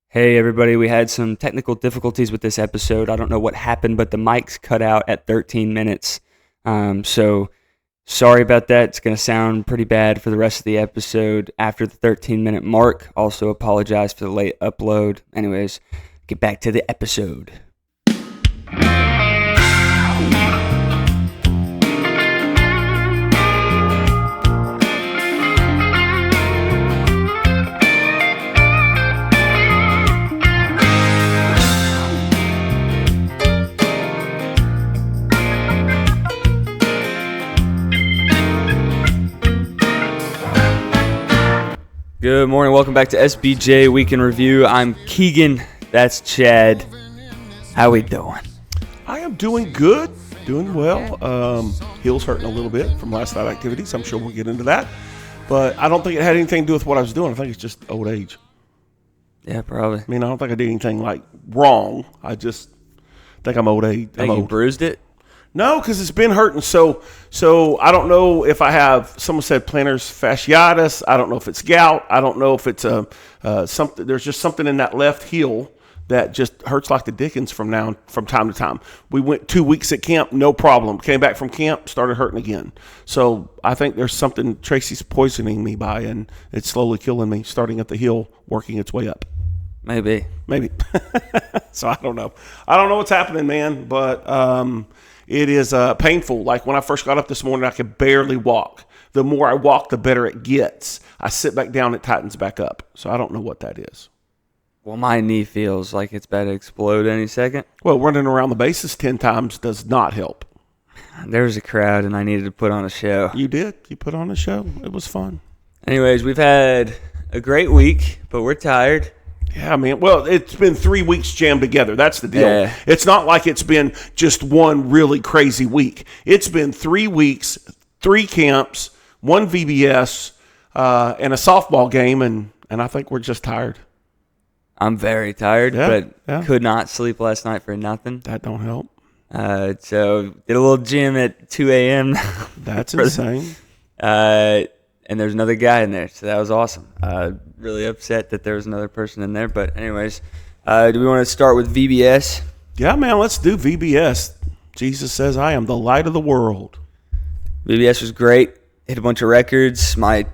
Hey everybody, we had some technical difficulties with this episode. I don't know what happened, but the mics cut out at 13 minutes. So sorry about that. It's going to sound pretty bad for the rest of the episode after the 13-minute mark. Also apologize for the late upload. Anyways, get back to the episode. Good morning. Welcome back to SBJ Weekend Review. I'm Keagan. That's Chad. How we doing? I am doing good, doing well. Heel's hurting a little bit from last night activities. I'm sure we'll get into that. But I don't think it had anything to do with what I was doing. I think it's just old age. Yeah, probably. I mean, I don't think I did anything like wrong. I just think I'm old age. Think you bruised it? No, because it's been hurting. So I don't know if I have. Someone said plantar fasciitis. I don't know if it's gout. I don't know if it's something. There's just something in that left heel that just hurts like the dickens from time to time. We went 2 weeks at camp, no problem. Came back from camp, started hurting again. So I think there's something Tracy's poisoning me by, and it's slowly killing me. Starting at the heel, working its way up. Maybe. So I don't know. I don't know what's happening, man. But it is painful. Like when I first got up this morning, I could barely walk. The more I walk, the better it gets. I sit back down, it tightens back up. So I don't know what that is. Well, my knee feels like it's about to explode any second. Well, running around the bases 10 times does not help. There was a crowd, and I needed to put on a show. You did? You put on a show? It was fun. Anyways, we've had a great week, but we're tired. Yeah, man. Well, it's been 3 weeks jammed together. That's the deal. Yeah. It's not like it's been just one really crazy week. It's been 3 weeks, 3 camps, 1 VBS, and a softball game, and I think we're just tired. I'm very tired, but could not sleep last night for nothing. That don't help. So did a little gym at 2 a.m. That's insane. And there's another guy in there, so that was awesome. Really upset that there was another person in there, but anyways, do we want to start with VBS? Yeah, man, let's do VBS. Jesus says, I am the light of the world. VBS was great. Hit a bunch of records. I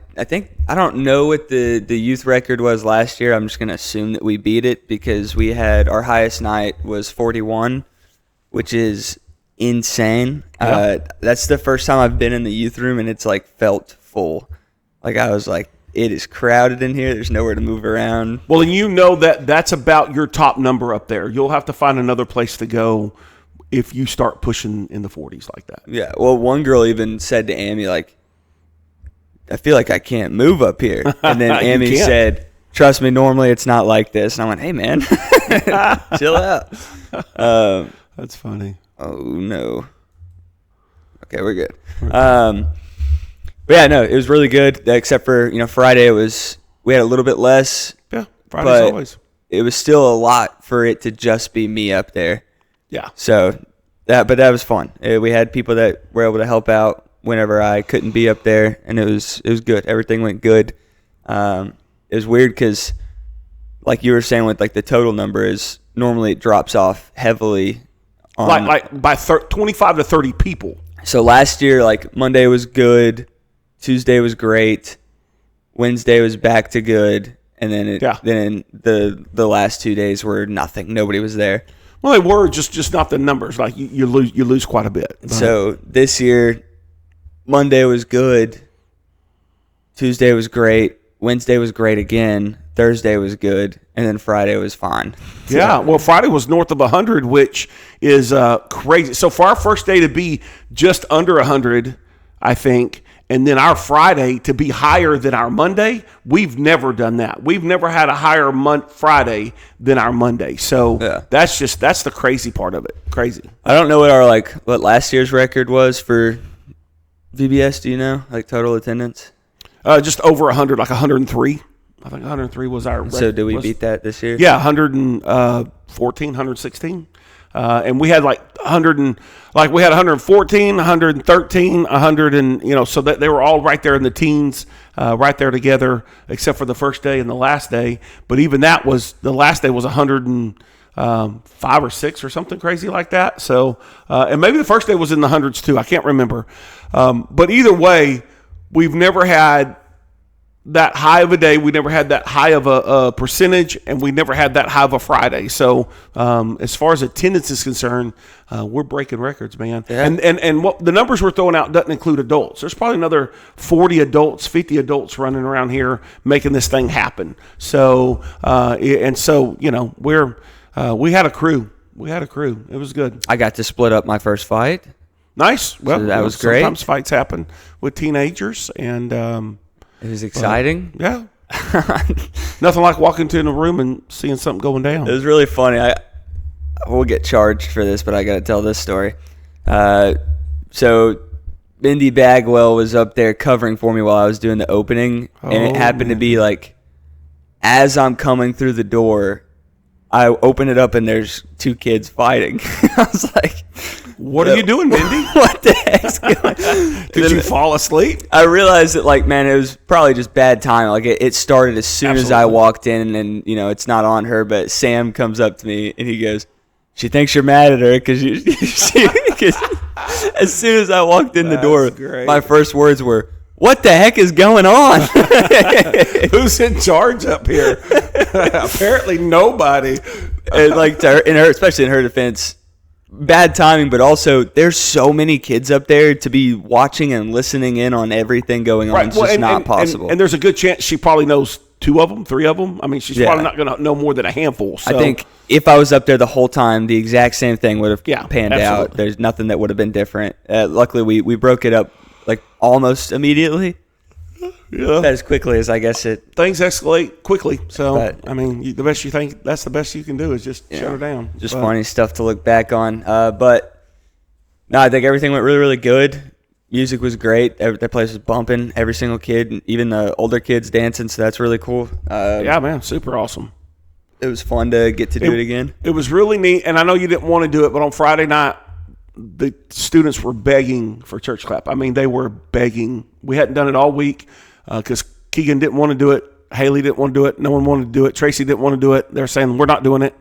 don't know what the youth record was last year. I'm just going to assume that we beat it because we had our highest night was 41, which is insane. Yeah. That's the first time I've been in the youth room and it's like felt full. Like I was like, it is crowded in here. There's nowhere to move around. Well, and you know that's about your top number up there. You'll have to find another place to go if you start pushing in the 40s like that. Yeah. Well, one girl even said to Amy, like, I feel like I can't move up here. And then Amy said, trust me, normally it's not like this. And I went, hey, man, chill out. That's funny. Oh, no. Okay, we're good. But yeah, no, it was really good, except for, Friday we had a little bit less. Yeah, Friday's always. It was still a lot for it to just be me up there. Yeah. So, but that was fun. We had people that were able to help out whenever I couldn't be up there, and it was good. Everything went good. It was weird because, like you were saying with like the total number is normally it drops off heavily. Like by 25 to 30 people. So last year, like Monday was good. Tuesday was great. Wednesday was back to good, and then then the last 2 days were nothing. Nobody was there. Well, they were just not the numbers. Like you lose quite a bit. So this year, Monday was good. Tuesday was great. Wednesday was great again. Thursday was good, and then Friday was fine. Yeah, well, Friday was north of 100, which is crazy. So for our first day to be just under 100, I think. And then our Friday to be higher than our Monday, we've never done that. We've never had a higher Friday than our Monday. So that's the crazy part of it. Crazy. I don't know what last year's record was for VBS. Do you know, like total attendance? Just over 100, like 103. I think 103 was our record. So did we beat that this year? Yeah, 114, 116. And we had like 100 and like we had 114, 113, 100 and so that they were all right there in the teens, right there together, except for the first day and the last day. But even that was the last day was 105 or 6 or something crazy like that. So and maybe the first day was in the hundreds too. I can't remember. But either way, we've never had that high of a day. We never had that high of a percentage, and we never had that high of a Friday. So as far as attendance is concerned, we're breaking records, man. Yeah. And what the numbers we're throwing out doesn't include adults. There's probably another 40 adults, 50 adults running around here making this thing happen. So we had a crew. It was good. I got to split up my first fight. Nice. Well, so that was great. Sometimes fights happen with teenagers, and it was exciting. Yeah. Nothing like walking into a room and seeing something going down. It was really funny. We'll get charged for this, but I got to tell this story. So Mindy Bagwell was up there covering for me while I was doing the opening, and it happened to be like as I'm coming through the door, I open it up and there's 2 kids fighting. I was like, what are you doing, Mindy? What the heck's going on? Did you fall asleep? I realized that, like, man, it was probably just bad timing. Like, it started as soon as I walked in, and, it's not on her, but Sam comes up to me, and he goes, she thinks you're mad at her because as soon as I walked in the door, my first words were, what the heck is going on? Who's in charge up here? Apparently nobody. And like especially in her defense, bad timing, but also there's so many kids up there to be watching and listening in on everything going on. Right. It's just not possible. And there's a good chance she probably knows 2 of them, 3 of them. I mean, she's probably not going to know more than a handful. So. I think if I was up there the whole time, the exact same thing would have panned out. There's nothing that would have been different. Luckily, we broke it up like almost immediately. Yeah. As quickly as I guess it. Things escalate quickly. So, I mean, that's the best you can do is just shut her down. Just funny stuff to look back on. But, no, I think everything went really, really good. Music was great. That place was bumping. Every single kid, even the older kids dancing, so that's really cool. Yeah, man, super awesome. It was fun to get to do it again. It was really neat, and I know you didn't want to do it, but on Friday night, the students were begging for church clap. I mean, they were begging. We hadn't done it all week because Keagan didn't want to do it. Haley didn't want to do it. No one wanted to do it. Tracy didn't want to do it. They're saying, we're not doing it.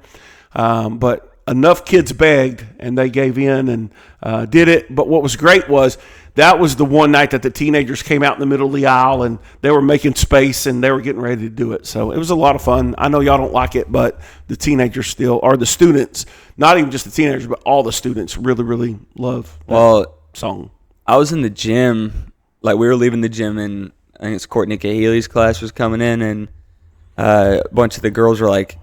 But enough kids begged, and they gave in and did it. But what was great was that was the one night that the teenagers came out in the middle of the aisle, and they were making space, and they were getting ready to do it. So it was a lot of fun. I know y'all don't like it, but the teenagers still, or the students, not even just the teenagers, but all the students really, really love that song. I was in the gym. Like, we were leaving the gym, and I think it's Courtney K. Healy's class was coming in, and a bunch of the girls were like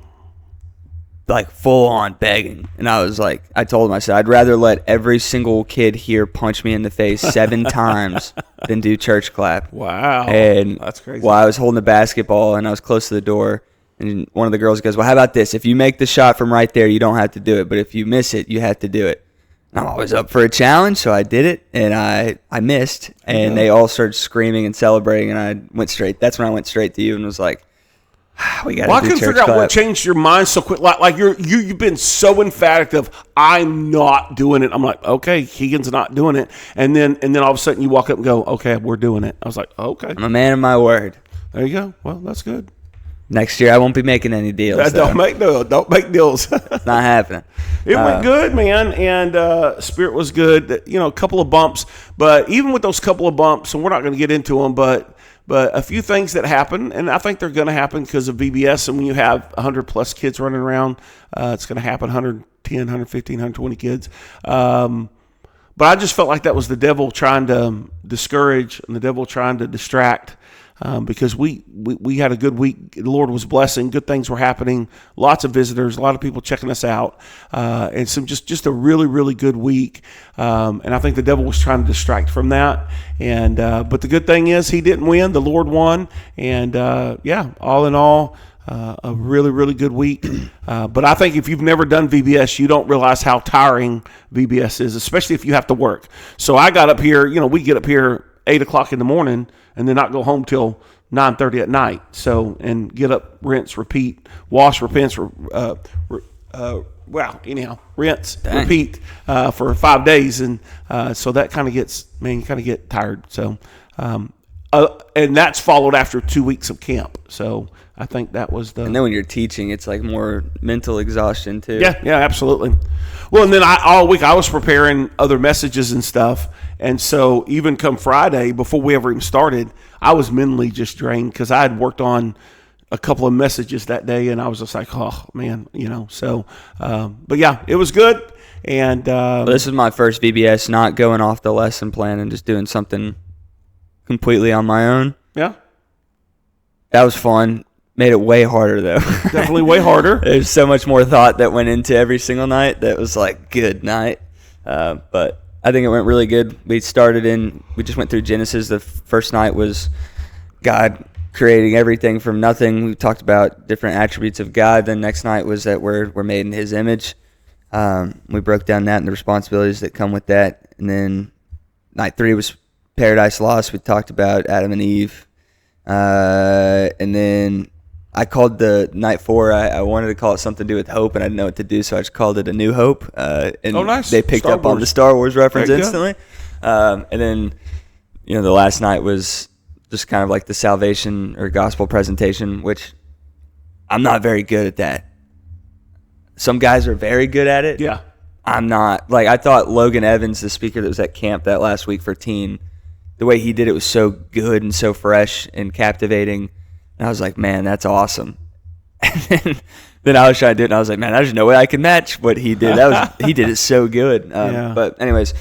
full on begging. And I was like, I told them, I said, I'd rather let every single kid here punch me in the face 7 times than do church clap. Wow. And that's crazy. While I was holding the basketball and I was close to the door, and one of the girls goes, well, how about this? If you make the shot from right there, you don't have to do it. But if you miss it, you have to do it. And I'm always up for a challenge, so I did it, and I missed. And they all started screaming and celebrating, and that's when I went straight to you and was like, we got to do church clap. I couldn't figure out what changed your mind so quick. Like you've been so emphatic of, I'm not doing it. I'm like, okay, Keagan's not doing it. And then all of a sudden you walk up and go, okay, we're doing it. I was like, okay. I'm a man of my word. There you go. Well, that's good. Next year I won't be making any deals. Don't make deals. It's not happening. It went good, man, and Spirit was good. A couple of bumps, but even with those couple of bumps, and we're not going to get into them, but a few things that happen, and I think they're going to happen because of VBS. And when you have 100-plus kids running around, it's going to happen, 110, 115, 120 kids. But I just felt like that was the devil trying to discourage and the devil trying to distract because we had a good week. The Lord was blessing. Good things were happening. Lots of visitors, a lot of people checking us out, and some just a really, really good week. And I think the devil was trying to distract from that. And but the good thing is he didn't win. The Lord won. And all in all, a really, really good week. But I think if you've never done VBS, you don't realize how tiring VBS is, especially if you have to work. So I got up here, we get up here 8 o'clock in the morning and then not go home till 9:30 at night. So, and get up, rinse, repeat, wash, Anyhow, rinse, repeat for 5 days, and so that kind of gets, you kind of get tired. So, and that's followed after 2 weeks of camp. So I think that was the. And then when you're teaching, it's like more mental exhaustion too. Yeah, absolutely. Well, and then all week I was preparing other messages and stuff, and so even come Friday, before we ever even started, I was mentally just drained because I had worked on a couple of messages that day, and I was just like, oh man, So, but yeah, it was good. And this is my first VBS, not going off the lesson plan and just doing something completely on my own. Yeah, that was fun. Made it way harder though. Definitely way harder. There's so much more thought that went into every single night. That was like good night, but I think it went really good. We just went through Genesis. The first night was God creating everything from nothing. We talked about different attributes of God. Then next night was that we're made in His image. We broke down that and the responsibilities that come with that. And then night 3 was Paradise Lost. We talked about Adam and Eve. And then I called the night 4. I wanted to call it something to do with hope, and I didn't know what to do, so I just called it A New Hope. And nice. They picked up on the Star Wars reference instantly. And then, the last night was just kind of like the salvation or gospel presentation, which I'm not very good at that. Some guys are very good at it. Yeah. I'm not. Like, I thought Logan Evans, the speaker that was at camp that last week for teen, the way he did it was so good and so fresh and captivating. And I was like, man, that's awesome. And then I was trying to do it, and I was like, man, there's no way I can match what he did. He did it so good. But anyways,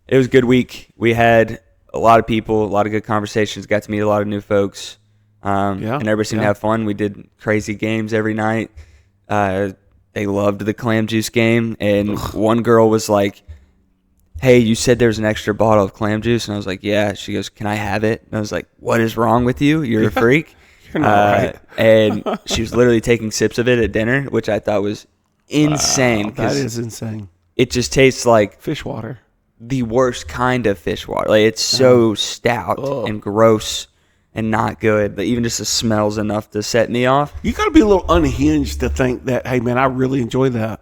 it was a good week. We had a lot of people, a lot of good conversations, got to meet a lot of new folks. And everybody seemed to have fun. We did crazy games every night. They loved the clam juice game. And one girl was like, hey, you said there's an extra bottle of clam juice. And I was like, yeah. She goes, can I have it? And I was like, what is wrong with you? You're a freak. You're not right. And she was literally taking sips of it at dinner, which I thought was insane. Wow, that is insane. It just tastes like fish water. The worst kind of fish water. Like, it's so stout and gross and not good. But even just the smell's enough to set me off. You got to be a little unhinged to think that, hey, man, I really enjoy that.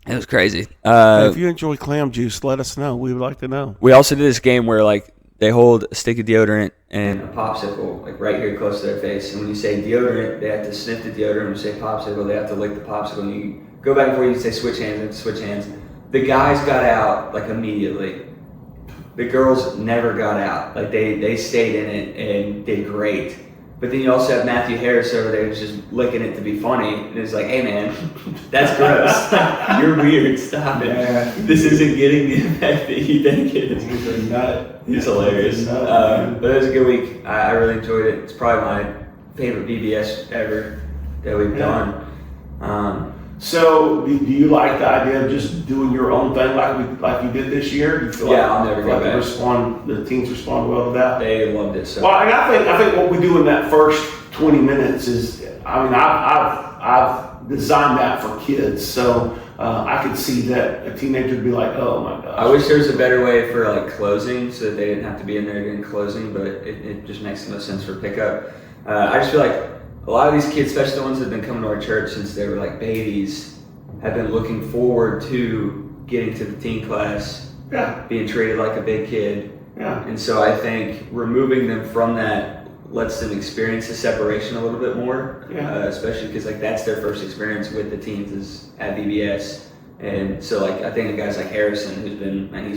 It was crazy. If you enjoy clam juice, let us know. We would like to know. We also did this game where, like, they hold a stick of deodorant and a popsicle, like, right here close to their face. And when you say deodorant, they have to sniff the deodorant. When you say popsicle, they have to lick the popsicle. And you go back and forth, you say switch hands, they have to switch hands. The guys got out, like, immediately. The girls never got out. Like, they stayed in it and did great. But then you also have Matthew Harris over there just licking it to be funny. And it's like, hey, man, that's gross. You're weird. Stop it. Yeah. This isn't getting the effect that you think it is. He's a nut. He's hilarious. But it was a good week. I really enjoyed it. It's probably my favorite VBS ever that we've done. So, do you like the idea of just doing your own thing like you did this year? Do you feel I'll never go back. The teams respond well to that? They loved it. So. Well, and I think what we do in that first 20 minutes is, I've designed that for kids, so I could see that a teenager would be like, oh my gosh. I wish there was a better way for, like, closing so that they didn't have to be in there during closing, but it just makes the most sense for pickup. I just feel like a lot of these kids, especially the ones that have been coming to our church since they were like babies, have been looking forward to getting to the teen class, being treated like a big kid. Yeah. And so I think removing them from that lets them experience the separation a little bit more, especially because, like, that's their first experience with the teens is at VBS. And so, like, I think of guys like Harrison, he's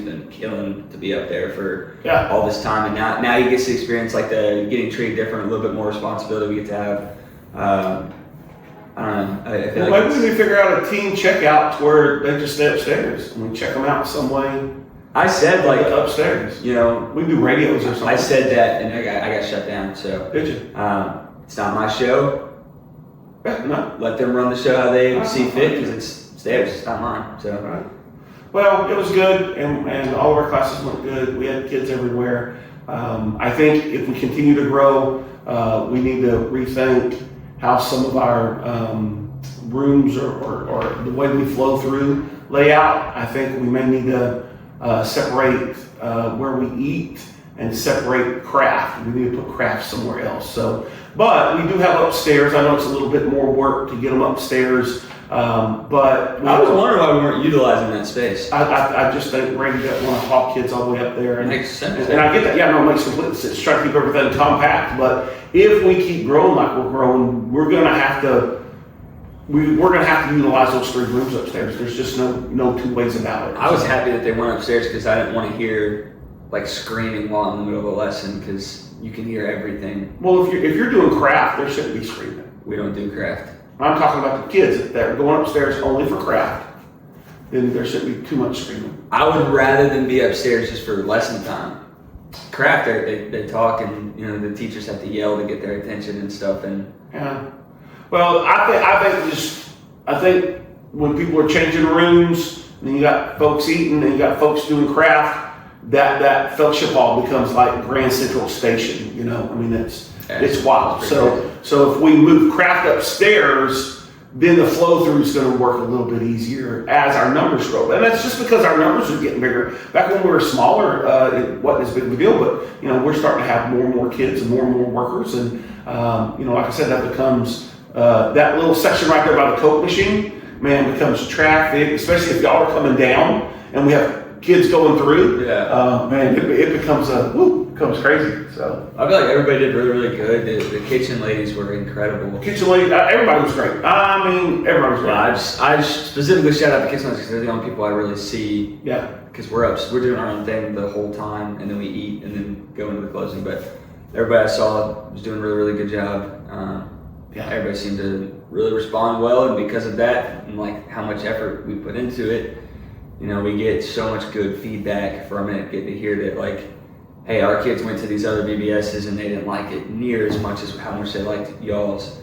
been killing to be up there for all this time, and now he gets to experience, like, the getting treated different, a little bit more responsibility we get to have. I don't know. I feel maybe we figure out a team checkout where they just stay upstairs and we check them out some way. I said, like, upstairs. You know, we do radios or something. I said that, and I got shut down. So did you? It's not my show. No. Let them run the show how they see fit, because it's theirs. It's not mine. So. Right. Well, it was good, and all of our classes went good. We had kids everywhere. I think if we continue to grow, we need to rethink how some of our rooms or the way we flow through layout. I think we may need to separate where we eat and separate craft. We need to put craft somewhere else. So, but we do have upstairs. I know it's a little bit more work to get them upstairs But I was wondering why we weren't utilizing that space. I just think Randy doesn't want to haul kids all the way up there. Makes sense. And I get that. Yeah, no, it makes complete sense. Try to keep everything compact. But if we keep growing like we're growing, we're going to have to utilize those 3 rooms upstairs. There's just no two ways about it. I was happy that they went upstairs because I didn't want to hear like screaming while in the middle of a lesson because you can hear everything. Well, if you're doing craft, there shouldn't be screaming. We don't do craft. I'm talking about the kids that are going upstairs only for craft. Then there shouldn't be too much screaming. I would rather than be upstairs just for lesson time. Craft, they talk and the teachers have to yell to get their attention and stuff. And yeah. Well, I think when people are changing rooms, and you got folks eating, and you got folks doing craft, that fellowship hall becomes like Grand Central Station. I mean, it's wild. So if we move craft upstairs, then the flow through is going to work a little bit easier as our numbers grow. And that's just because our numbers are getting bigger. Back when we were smaller, it wasn't as big of a deal, but we're starting to have more and more kids and more workers, and like I said, that becomes that little section right there by the Coke machine, man, becomes traffic, especially if y'all are coming down and we have kids going through. Yeah. Man, it becomes crazy. So I feel like everybody did really good. The kitchen ladies were incredible. Kitchen lady, everybody was great. I mean, everybody was great. I specifically shout out the kitchen ladies because they're the only people I really see. Yeah. Because we're doing our own thing the whole time, and then we eat and then go into the closing. But everybody I saw was doing a really good job. Everybody seemed to really respond well, and because of that, and like how much effort we put into it, we get so much good feedback from it. Get to hear that, like, hey, our kids went to these other VBSs and they didn't like it near as much as how much they liked y'all's.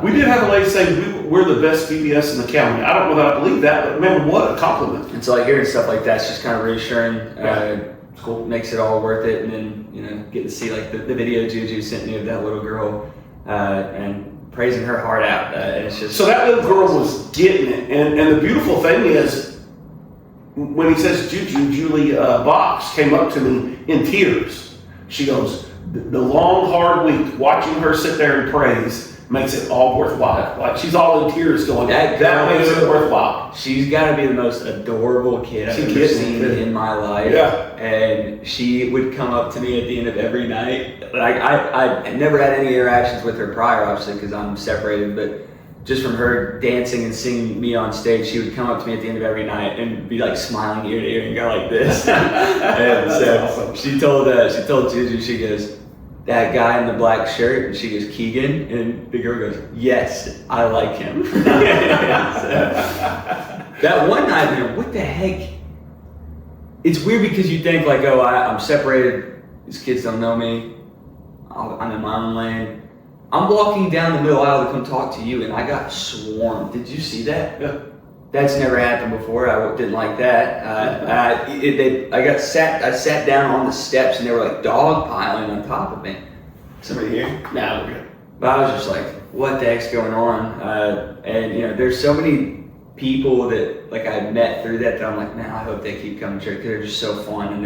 We did have a lady say we're the best VBS in the county. I don't know that I believe that, but man, what a compliment! And so, like, hearing stuff like that's just kind of reassuring. It's cool. Makes it all worth it, and then get to see like the video Juju sent me of that little girl and praising her heart out. And it's just so that little girl was getting it, and the beautiful thing is, when he says Julie Box came up to me in tears. She goes, the long, hard week, watching her sit there and praise makes it all worthwhile. Like, she's all in tears going, that makes it worthwhile. She's got to be the most adorable kid I've ever seen in my life. Yeah. And she would come up to me at the end of every night. Like, I never had any interactions with her prior, obviously, because I'm separated, but just from her dancing and singing me on stage, she would come up to me at the end of every night and be like smiling ear to ear and go like this. And so awesome. She told Juju, she goes, that guy in the black shirt, and she goes, Keagan, and the girl goes, yes, I like him. So, that one night, man, what the heck? It's weird because you think like, oh, I'm separated, these kids don't know me, I'm in my own lane. I'm walking down the middle aisle to come talk to you, and I got swarmed. Did you see that? Yeah. That's never happened before. I didn't like that. I sat down on the steps, and they were like dog piling on top of me. Somebody here? No, we're good. But I was just like, what the heck's going on? And there's so many people that like I met through that I'm like, man, I hope they keep coming to church. They're just so fun, and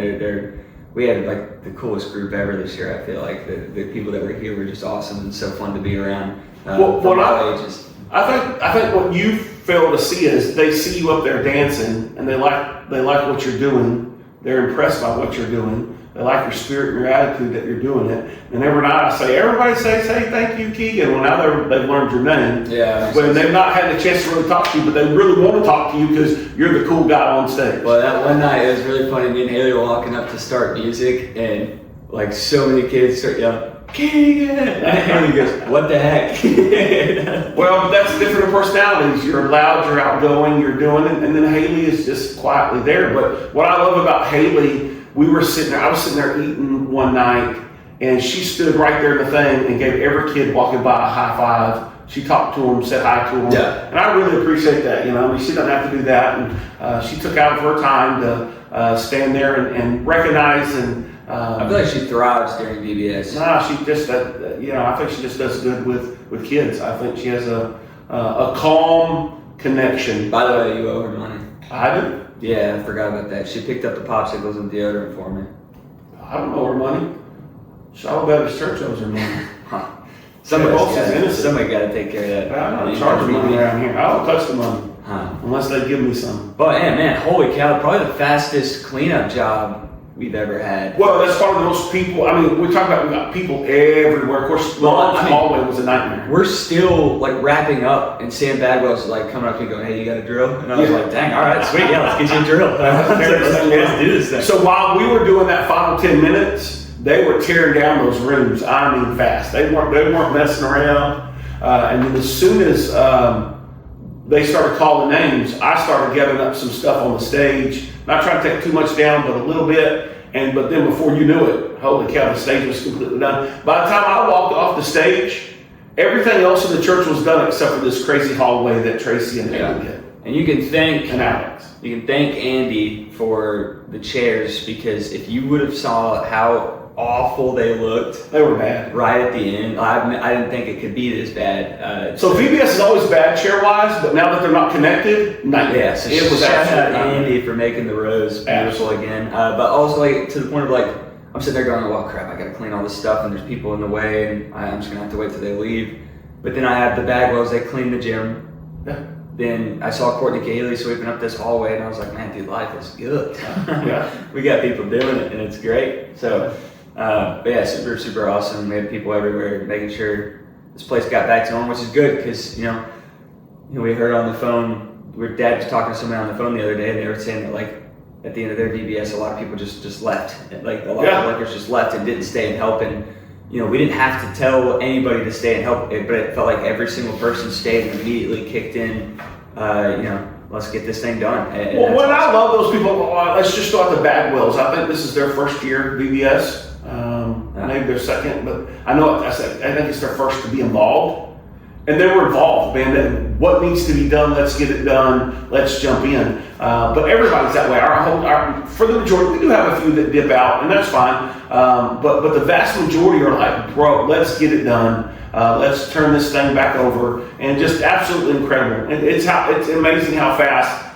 we had like the coolest group ever this year. I feel like the people that were here were just awesome and so fun to be around. From all ages. I think what you fail to see is they see you up there dancing, and they like what you're doing. They're impressed by what you're doing. They like your spirit and your attitude that you're doing it. And every night I say, everybody say thank you, Keagan. Well, now they've learned your name. Yeah. But they've not had the chance to really talk to you, but they really want to talk to you because you're the cool guy on stage. Well, that one night it was really funny. Me and Haley were walking up to start music, and like so many kids start yelling, Keagan! And Haley goes, what the heck? Well, but that's different personalities. You're loud, you're outgoing, you're doing it, and then Haley is just quietly there. But what I love about Haley, I was sitting there eating one night, and she stood right there in the thing and gave every kid walking by a high five. She talked to them, said hi to them. Yeah. And I really appreciate that. She doesn't have to do that. And she took out of her time to stand there and recognize and I feel like she thrives during VBS. Nah, she just, I think she just does good with kids. I think she has a calm connection. By the way, you owe her money. I do? Yeah, I forgot about that. She picked up the popsicles and deodorant for me. I don't owe her money. Shiloh Baptist Church owes her money. Huh. Somebody got to take care of that. I don't charge the money around here. I don't touch the money unless they give me some. But man, holy cow! Probably the fastest cleanup job we've ever had. Well, that's part of those people. I mean, we're talking about we got people everywhere. Of course, the hallway was a nightmare. We're still like wrapping up, and Sam Bagwell's like coming up to me going, "Hey, you got a drill?" And I was like, "Dang, all right, sweet, yeah, let's get you a drill. Let's do this thing." So while we were doing that final 10 minutes, they were tearing down those rooms. I mean, fast. They weren't messing around. And then as soon as they started calling names, I started gathering up some stuff on the stage. Not trying to take too much down, but a little bit. But then before you knew it, holy cow, the stage was completely done. By the time I walked off the stage, everything else in the church was done except for this crazy hallway that Tracy and Andy did. And you can thank Alex. You can thank Andy for the chairs, because if you would have saw how awful they looked, they were bad right at the end. I didn't think it could be this bad. So VBS is always bad chair wise, but now that they're not connected, yeah. So it was shout out Andy for making the rows beautiful again. But also like to the point of like I'm sitting there going, well, crap, I got to clean all this stuff, and there's people in the way, and I'm just gonna have to wait till they leave. But then I have the Bagwells. They clean the gym. Yeah. Then I saw Courtney Cayley sweeping up this hallway, and I was like, man, dude, life is good. Yeah. We got people doing it, and it's great. So. But yeah, super, super awesome. We had people everywhere making sure this place got back to normal, which is good because, you know, we heard on the phone, Dad was talking to somebody on the phone the other day, and they were saying that, like, at the end of their VBS, a lot of people just left. Like, a lot of workers just left and didn't stay and help. And, you know, we didn't have to tell anybody to stay and help, but it felt like every single person stayed and immediately kicked in, you know, let's get this thing done. Well, what I love those people, let's just start the Bagwells. I think this is their first year VBS. Maybe their second, but I think it's their first to be involved. And they were involved, man. What needs to be done, let's get it done, let's jump in. But everybody's that way. For the majority, we do have a few that dip out, and that's fine. But the vast majority are like, bro, let's get it done. Let's turn this thing back over. And just absolutely incredible. And it's amazing how fast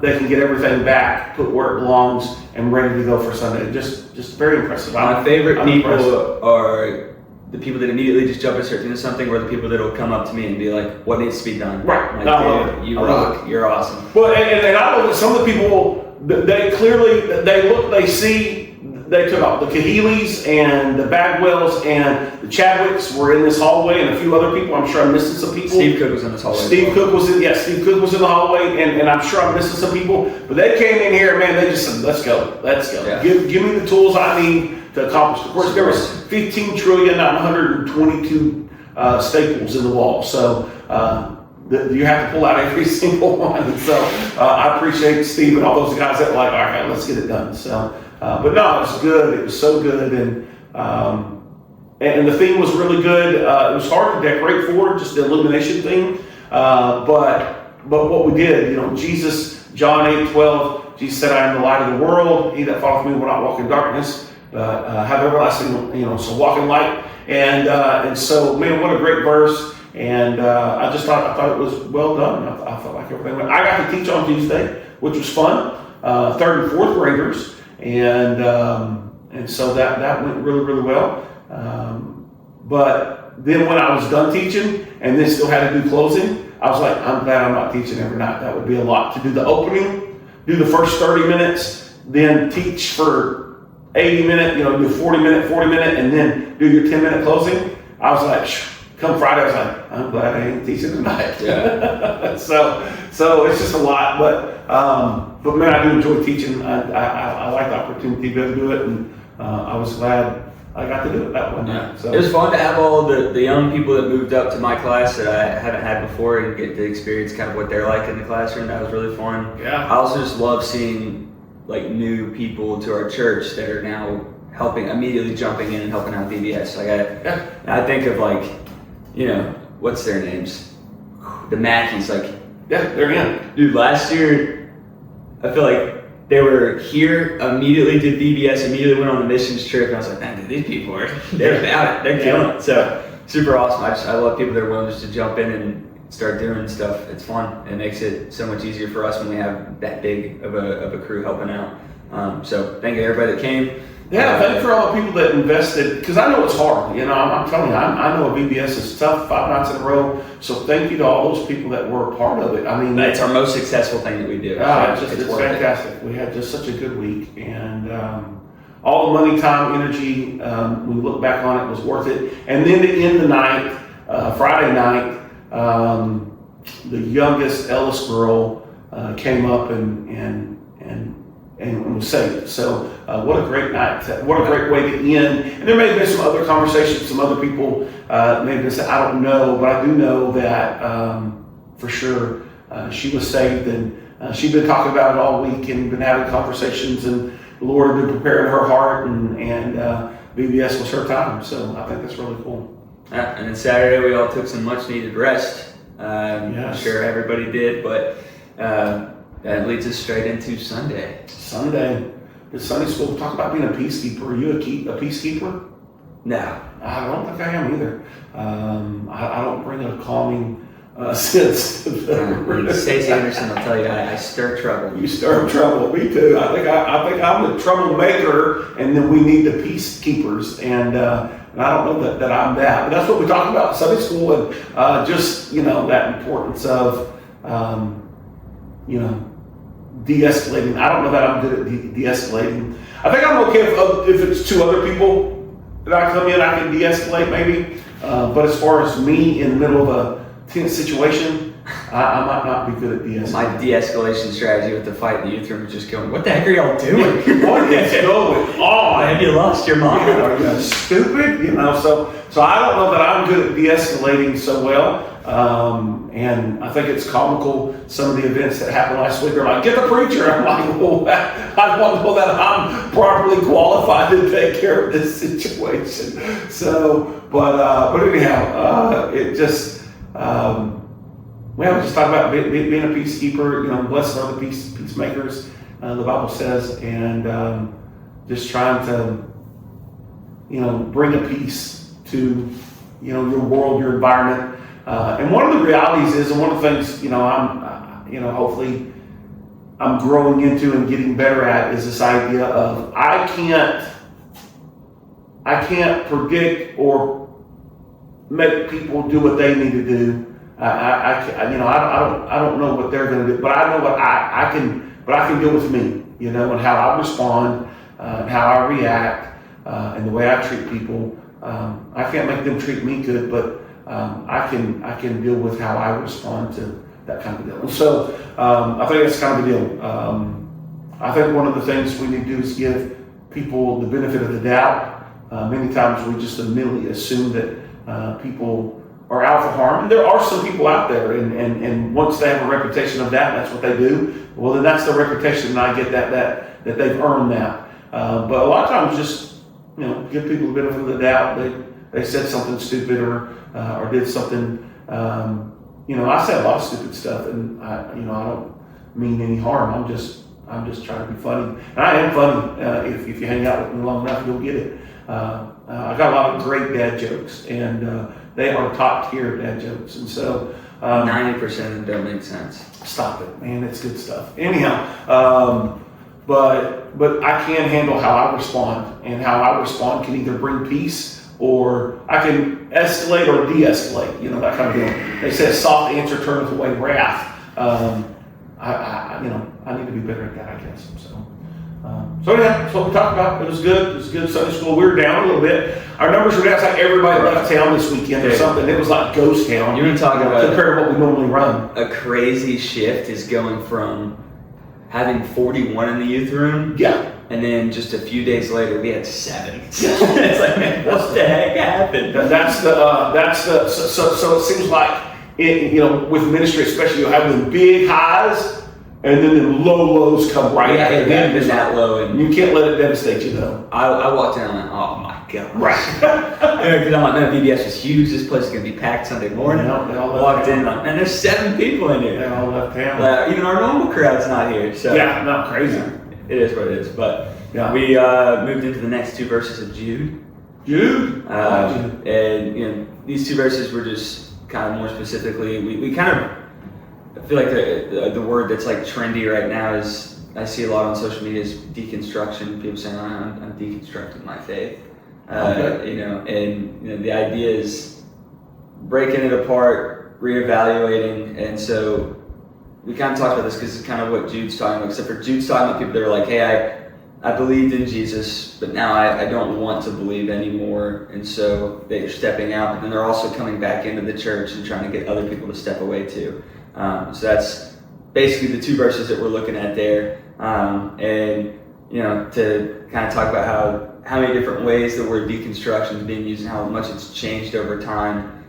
they can get everything back, put where it belongs, and ready to go for Sunday. Just very impressive. My favorite people are the people that immediately just jump and start doing something, or the people that will come up to me and be like, what needs to be done? Right. Like, dude, you rock. You're awesome. Well, and I know that some of the people, they see, they took off the Caheelys and the Bagwells and the Chadwicks were in this hallway, and a few other people. I'm sure I'm missing some people. Steve Cook was in this hallway. Steve Cook was in the hallway, and I'm sure I'm missing some people. But they came in here, man. They just said, "Let's go. Yeah. Give me the tools I need to accomplish." Of course, there was 15 trillion, not 122 staples in the wall. So you have to pull out every single one. So I appreciate Steve and all those guys that were like, "All right, let's get it done." So. But no, it was good. It was so good, and the theme was really good. It was hard to decorate for, just the illumination thing. But what we did, you know, Jesus, John 8:12, Jesus said, "I am the light of the world. He that followeth me will not walk in darkness, but have everlasting." You know, so walk in light. And so, man, what a great verse. And I thought it was well done. I felt like everything went. I got to teach on Tuesday, which was fun. 3rd and 4th graders. And so that went really, really well. But then when I was done teaching and then still had to do closing, I was like, I'm glad I'm not teaching every night. That would be a lot to do the opening, do the first 30 minutes, then teach for 80 minutes, you know, do 40 minute, and then do your 10-minute closing. I was like, come Friday, I was like, I'm glad I ain't teaching tonight. Yeah. so it's just a lot, but man, I do enjoy teaching. I like the opportunity to be able to do it, and I was glad I got to do it that one night. So. It was fun to have all the young people that moved up to my class that I haven't had before and get to experience kind of what they're like in the classroom. That was really fun. Yeah. I also just love seeing like new people to our church that are now immediately jumping in and helping out VBS. Like I think of like, you know, what's their names? The Mackeys, like. Yeah, they're in. Dude, last year, I feel like they were here, immediately did VBS, immediately went on the missions trip, and I was like, man, dude, these people they're about it. They're killing it. So, super awesome. I love people that are willing just to jump in and start doing stuff. It's fun. It makes it so much easier for us when we have that big of a crew helping out. So, thank you to everybody that came. Yeah, thank you for all the people that invested, because I know it's hard. I'm telling you, I know a VBS is tough 5 nights in a row. So thank you to all those people that were a part of it. I mean, it's our most successful thing that we do. It's fantastic. We had just such a good week, and all the money, time, energy. We look back on it, was worth it. And then to end the night, Friday night, the youngest Ellis girl came up and was saved. So what a great night! What a great way to end. And there may have been some other conversations. Some other people may have said, I don't know, but I do know that for sure she was saved, and she'd been talking about it all week and been having conversations, and the Lord had been preparing her heart, and VBS was her time. So I think that's really cool. And then Saturday we all took some much needed rest. I'm sure everybody did, but that leads us straight into Sunday. The Sunday school. Talk about being a peacekeeper. Are you a peacekeeper? No. I don't think I am either. I don't bring a calming sense to the Stacey Anderson will tell you I stir trouble. You stir trouble. Me too. I think I'm the troublemaker, and then we need the peacekeepers. And I don't know that I'm that. But that's what we talk about in Sunday school, and just that importance of de-escalating. I don't know that I'm good at de-escalating. I think I'm okay if it's 2 other people that I come in, I can de-escalate maybe. But as far as me in the middle of a tense situation, I might not be good at de-escalating. My de-escalation strategy with the fight in the youth room is just going, what the heck are y'all doing? What is going on? Have you lost your mind? Are you stupid? So I don't know that I'm good at de-escalating so well. And I think it's comical, some of the events that happened last week. They're like, get the preacher. I'm like, well, I don't know that I'm properly qualified to take care of this situation. So, but anyhow, it just, we just talk about being a peacekeeper, blessing other peacemakers, the Bible says, and just trying to, bring a peace to, your world, your environment. And one of the realities is, and one of the things, I'm, hopefully I'm growing into and getting better at, is this idea of I can't predict or make people do what they need to do. I don't know what they're going to do, but I know what I can deal with me, and how I respond, and how I react, and the way I treat people. I can't make them treat me good, but I can deal with how I respond to that kind of deal. And so I think that's kind of a deal. I think one of the things we need to do is give people the benefit of the doubt. Many times we just immediately assume that people are out for harm. And there are some people out there, and once they have a reputation of that, that's what they do. Well, then that's the reputation, and I get that they've earned that. But a lot of times, just give people the benefit of the doubt. They said something stupid or did something. I said a lot of stupid stuff, and I don't mean any harm. I'm just trying to be funny, and I am funny. If you hang out with me long enough, you'll get it. I got a lot of great dad jokes, and they are top tier dad jokes, and so 90% of them don't make sense. Stop it, man! It's good stuff. Anyhow, but I can handle how I respond, and how I respond can either bring peace, or I can escalate or de-escalate, that kind of deal. They say a soft answer turneth away wrath. I need to be better at that, I guess. So yeah, that's what we talked about. It was good. It was good Sunday school. We were down a little bit. Our numbers were down. It's like everybody left town this weekend or something. It was like ghost town. You're talking about compared to what we normally run. A crazy shift is going from having 41 in the youth room. Yeah. And then just a few days later, we had 7. It's like, man, what the heck happened? So it seems like with ministry, especially, you'll have the big highs, and then the low lows come right after that. It hadn't been that low, and you can't let it devastate you, though. I walked in and I went, oh my god! Right. Because I'm like, man, VBS is huge. This place is gonna be packed Sunday morning. They all walked in, and there's 7 people in here. They all left town. Even our normal crowd's not here. So yeah, not crazy. It is what it is. But we moved into the next 2 verses of Jude. And these 2 verses were just kind of more specifically. We kind of, I feel like the word that's like trendy right now is I see a lot on social media is deconstruction. People saying, I'm deconstructing my faith. Okay. And the idea is breaking it apart, reevaluating. And so we kind of talked about this because it's kind of what Jude's talking about, except for Jude's talking about people that are like, hey, I believed in Jesus, but now I don't want to believe anymore. And so they're stepping out, but then they're also coming back into the church and trying to get other people to step away too. So that's basically the two verses that we're looking at there. And to kind of talk about how many different ways the word deconstruction is being used and how much it's changed over time.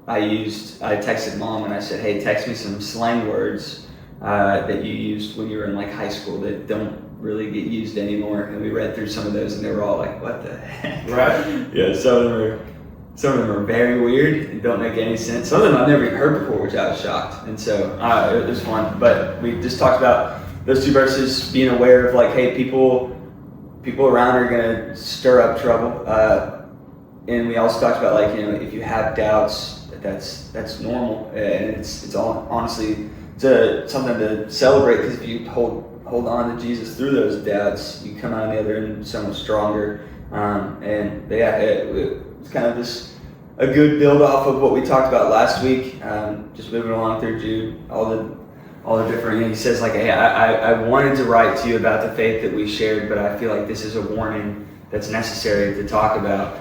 I texted Mom and I said, hey, text me some slang words that you used when you were in like high school that don't really get used anymore. And we read through some of those and they were all like, what the heck? Right. Yeah, some of them are very weird and don't make any sense. Some of them I've never even heard before, which I was shocked. And so it was fun. But we just talked about those two verses, being aware of like, hey, people around are going to stir up trouble. And we also talked about like, if you have doubts, that's normal. And it's all honestly something to celebrate, because if you hold on to Jesus through those doubts, you come out on the other end so much stronger. It's kind of just a good build off of what we talked about last week. Just moving along through Jude, all the different. He says like, hey, I wanted to write to you about the faith that we shared, but I feel like this is a warning that's necessary to talk about.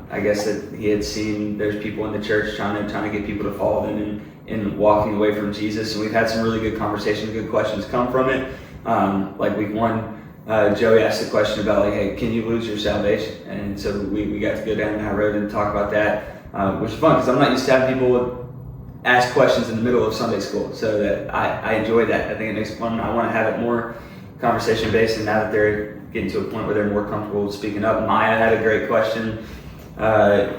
I guess that he had seen there's people in the church trying to get people to follow them and walking away from Jesus, and we've had some really good conversations, good questions come from it. Like week one, Joey asked the question about like, hey, can you lose your salvation? And so we got to go down that road and talk about that, which is fun because I'm not used to having people ask questions in the middle of Sunday school, so that I enjoy that. I think it makes it fun. I want to have it more conversation based, and now that they're getting to a point where they're more comfortable speaking up. Maya had a great question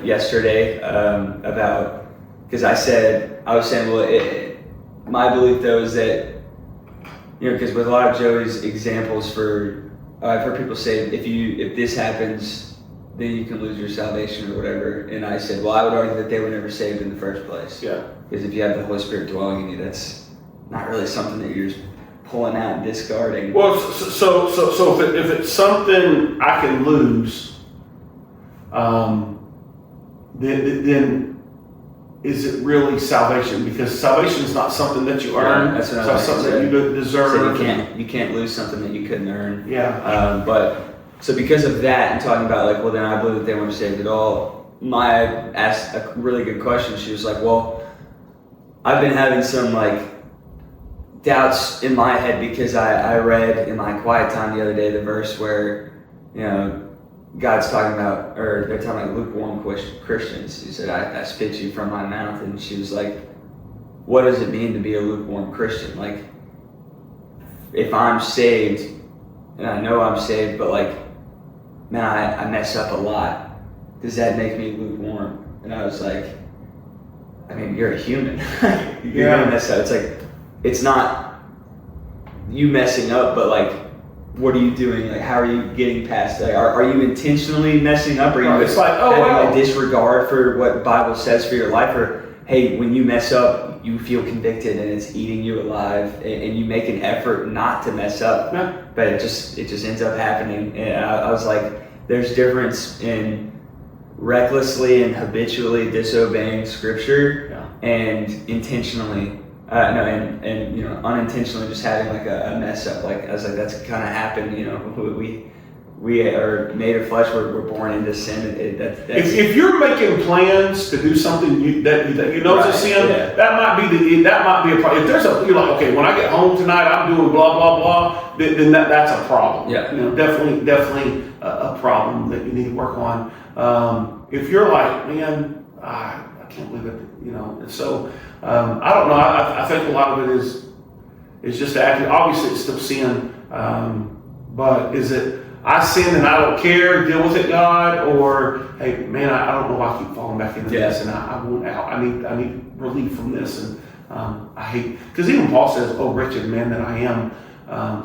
yesterday about, because I was saying, well, my belief though is that, because with a lot of Joey's examples I've heard people say, if this happens, then you can lose your salvation or whatever. And I said, well, I would argue that they were never saved in the first place. Yeah. Because if you have the Holy Spirit dwelling in you, that's not really something that you're just pulling out and discarding. Well, so if it's something I can lose, then is it really salvation? Because salvation is not something that you earn. Yeah, that's what it's not something that you deserve. So you can't lose something that you couldn't earn. Yeah. But so because of that, and talking about like, well, then I believe that they weren't saved at all. Maya asked a really good question. She was like, well, I've been having some like doubts in my head because I read in my quiet time the other day the verse where God's talking about, or they're talking about lukewarm Christians. He said, I spit you from my mouth. And she was like, what does it mean to be a lukewarm Christian? Like, if I'm saved, and I know I'm saved, but like, man, I mess up a lot. Does that make me lukewarm? And I was like, I mean, you're a human. You're gonna mess up. It's like, it's not you messing up, but like, what are you doing? Like, how are you getting past that? Are you intentionally messing up? Or are you it's like, having a disregard for what the Bible says for your life? Or, hey, when you mess up, you feel convicted and it's eating you alive, and you make an effort not to mess up, but it just ends up happening. And I was like, there's difference in recklessly and habitually disobeying Scripture and intentionally. Unintentionally just having like a mess up. Like I was like, that's kind of happened. We are made of flesh. We're born into sin. If you're making plans to do something that you know is a sin, that might be a problem. If you're like, okay, when I get home tonight, I'm doing blah blah blah. Then that's a problem. Yeah. Definitely a problem that you need to work on. If you're like, man, I can't believe it. So. I don't know. I think a lot of it is just acting. Obviously, it's still sin, but is it I sin and I don't care, deal with it, God, or hey, man, I don't know why I keep falling back into this, and I want out. I need relief from this, and I hate, because even Paul says, "Oh, wretched man that I am,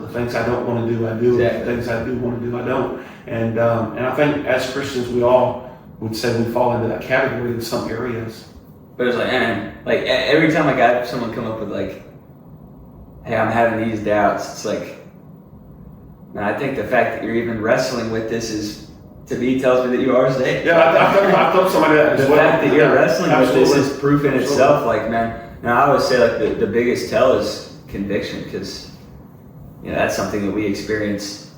the things I don't want to do, I do. The things I do want to do, I don't." And I think as Christians, we all would say we fall into that category in some areas. But it's like, man, like every time like I have someone come up with like, hey, I'm having these doubts. It's like, man, I think the fact that you're even wrestling with this is, to me, tells me that you are saved. Yeah, I've told somebody that as the well. fact that you're wrestling Absolutely. with this is proof in itself. Like, man, and I always say, like, the biggest tell is conviction, because, you know, that's something that we experience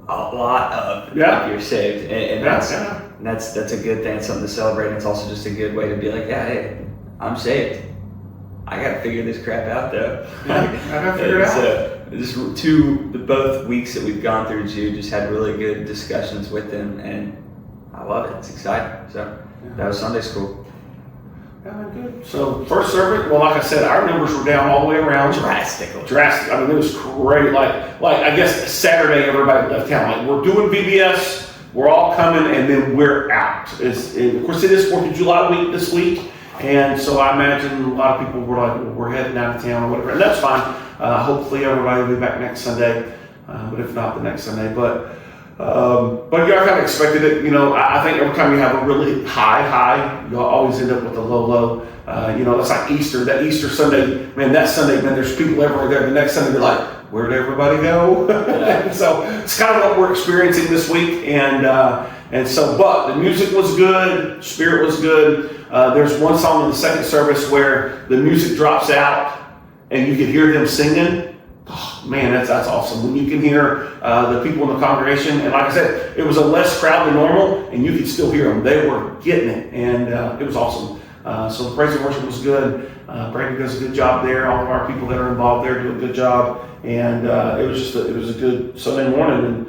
a lot of. Yeah. If you're saved, and that's a good thing. It's something to celebrate. And it's also just a good way to be like, yeah, hey, I'm saved. I gotta figure this crap out, though. Yeah, I gotta figure it out. Just both weeks that we've gone through, Jude just had really good discussions with them, and I love it. It's exciting. So that was Sunday school. Yeah, good. So first service, well, like I said, our numbers were down all the way around. Drastic. I mean, it was great. Like I guess Saturday everybody left town. Like, we're doing VBS, we're all coming, and then we're out. And of course, it is 4th of July week this week, and so I imagine a lot of people were like, well, we're heading out of town or whatever, and that's fine. Hopefully everybody will be back next Sunday, but if not, the next Sunday. But yeah, I kind of expected it. You know, I think every time you have a really high, you'll always end up with a low. You know, it's like Easter. That Easter Sunday, man, there's people everywhere there. The next Sunday, they're like, where did everybody go? So it's kind of what we're experiencing this week. And so, but the music was good, spirit was good. There's one song in the second service where the music drops out and you can hear them singing. Oh, man, that's awesome. When you can hear the people in the congregation, and like I said, it was a less crowd than normal, and you could still hear them. They were getting it, and it was awesome. So the praise and worship was good. Brandon does a good job there. All of our people that are involved there do a good job, and it was a good Sunday morning, and